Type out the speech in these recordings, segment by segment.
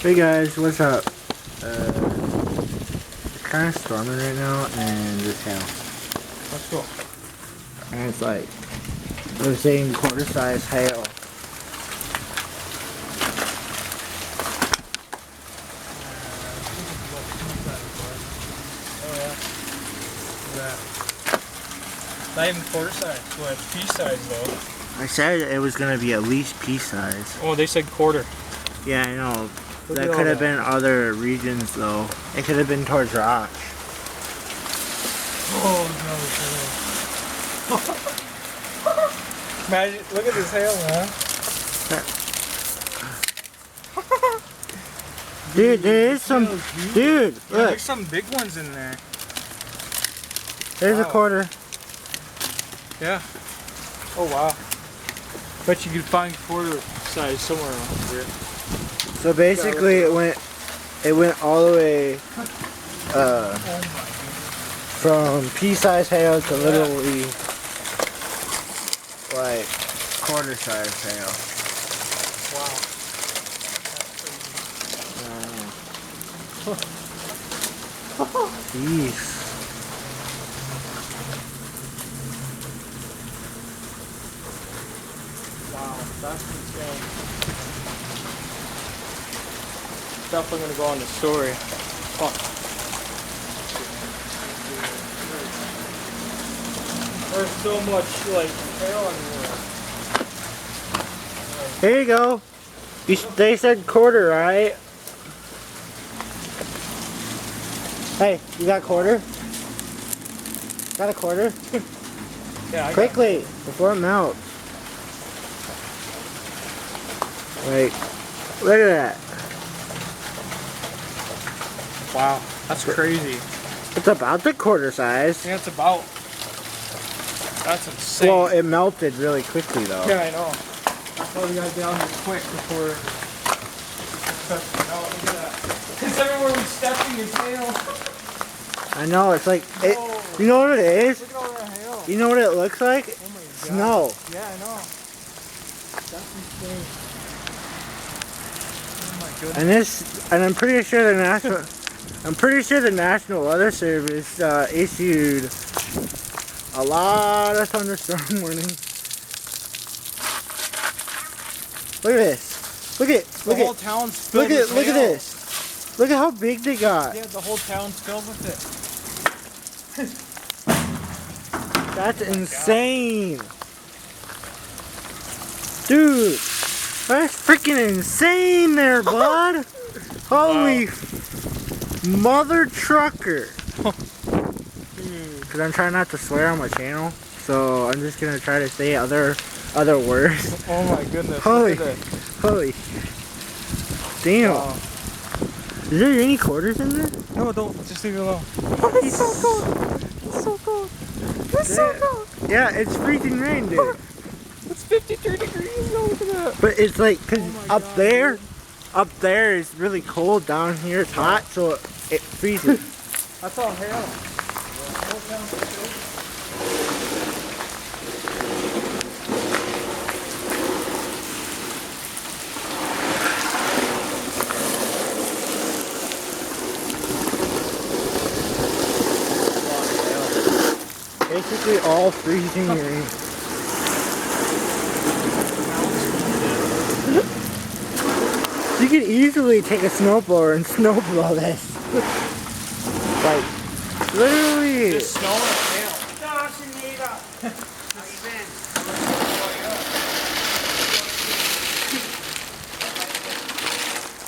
Hey guys, what's up? It's kind of storming right now, and this hail. That's cool. And it's like, they're saying quarter-size hail. Oh yeah. Not even quarter size. Well, it's pea size though. I said it was gonna be at least pea size. Oh, they said quarter. Yeah, I know. Look That at could all have been other regions though. It could have been towards Rock. Oh no. Imagine, look at this hail, man. Dude, there is some. Dude, Yeah, look. there's some big ones in there. There's a Wow. quarter. Yeah. Oh wow. Bet you could find quarter size somewhere around here. So basically, it went all the way Oh from pea-size hail to literally like quarter-size hail. wow. Jeez. Wow, that's insane. Definitely gonna go on the story. Oh. There's so much like hail everywhere. Here you go. They said quarter, right? Hey, you got a quarter? Got a quarter? Yeah, I Quickly, before it melts. Like, look at that. Wow, that's crazy. It's about the quarter size. Yeah, it's about. That's insane. Well, it melted really quickly though. Yeah, I know. That's why we gotta get down here quick before it starts to melt. Look at that. Because everywhere we stepping is hail. I know, it's like, it, Whoa. you know what it is? Look at all that hail. You know what it looks like? Oh my god. Snow. Yeah, I know. That's insane. Oh my goodness. And I'm pretty sure the National Weather Service issued a lot of thunderstorm warnings. Look at this. Look at The whole town's filled with look at hail. this. Look at how big they got. Yeah, the whole town's filled with it. That's insane. Dude, that's freaking insane there, bud. Holy mother trucker. Because I'm trying not to swear on my channel, so I'm just going to try to say other words. Oh my goodness. Holy, Look at it. holy. Damn. Wow. Is there any quarters in there? No, don't. Just leave it alone. It's so cold. It's so cold. It's so cold. Yeah, it's freezing rain, dude. It's 53 degrees. No, look at that. But it's like, cause Oh my up God, there, dude. up there is really cold. Down here it's hot, so it freezes. That's all hail. The whole town's filled. Basically all freezing rain. You could easily take a snowblower and snowblow this. Like, literally. Just snow and hail.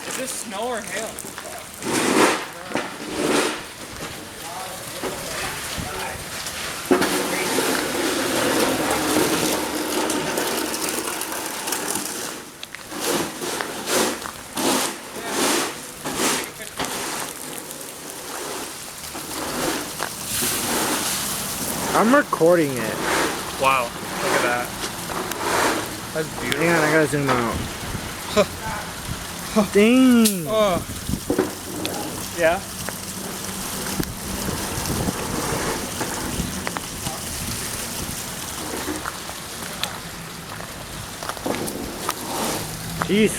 Is this snow or hail? I'm recording it. Wow, look at that. That's beautiful. Hang on, I gotta zoom out. Dang. Oh. Yeah. Jeez.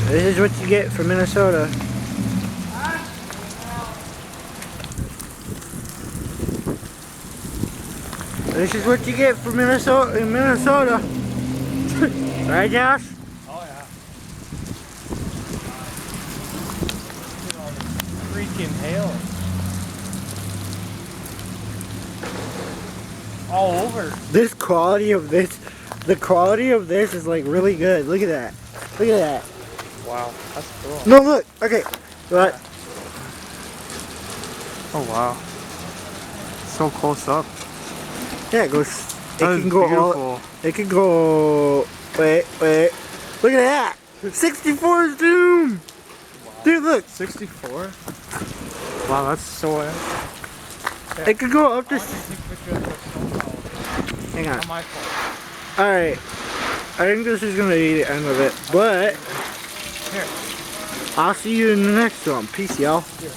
This is what you get from Minnesota. This is what you get from Minnesota in Minnesota. Right, Josh? Oh yeah. Freaking hail. All over. This quality of this, the quality of this is like really good. Look at that. Look at that. Wow, that's cool. No, look. Okay. What? Oh wow. So close up. Yeah, it goes. It That can is go beautiful. all. It can go. Wait. Look at that. 64 zoom. Wow. Dude, look. 64? Wow, that's so It could go up to. I want you to take a picture of the snowplow. Hang on. Not my fault. All right. I think this is gonna be the end of it, but Here. I'll see you in the next one. Peace, y'all. Here.